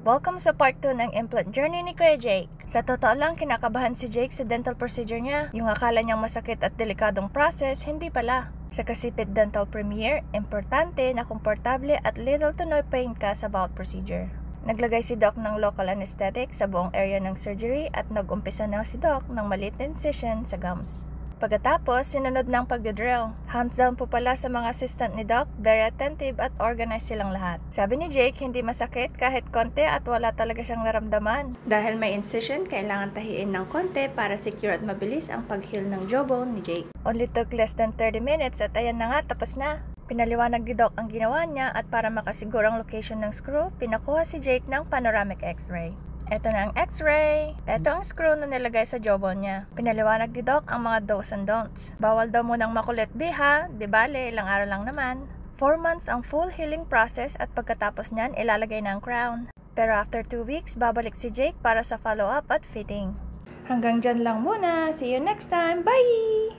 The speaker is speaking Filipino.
Welcome sa part 2 ng implant journey ni Kuya Jake. Sa totoo lang, kinakabahan si Jake sa dental procedure niya. Yung akala niyang masakit at delikadong process, hindi pala. Sa Kasipit Dental Premier, importante na komportable at little to no pain ka sa bawat procedure. Naglagay si Doc ng local anesthetic sa buong area ng surgery at nag-umpisa na si Doc ng maliit na incision sa gums. Pagkatapos, sinunod ng pagdodrill. Hands down po pala sa mga assistant ni Doc, very attentive at organized silang lahat. Sabi ni Jake, hindi masakit kahit konti at wala talaga siyang naramdaman. Dahil may incision, kailangan tahiin ng konti para secure at mabilis ang pag-heal ng jawbone ni Jake. Only took less than 30 minutes at ayan na nga, tapos na. Pinaliwanag ni Doc ang ginawa niya at para makasiguro ang location ng screw, pinakuha si Jake ng panoramic x-ray. Ito na ang x-ray. Ito ang screw na nilagay sa jawbone niya. Pinaliwanag ni Doc ang mga do's and don'ts. Bawal daw munang makulit ha, di bale, ilang araw lang naman. 4 months ang full healing process at pagkatapos niyan, ilalagay na ang crown. Pero after 2 weeks, babalik si Jake para sa follow-up at fitting. Hanggang dyan lang muna. See you next time. Bye!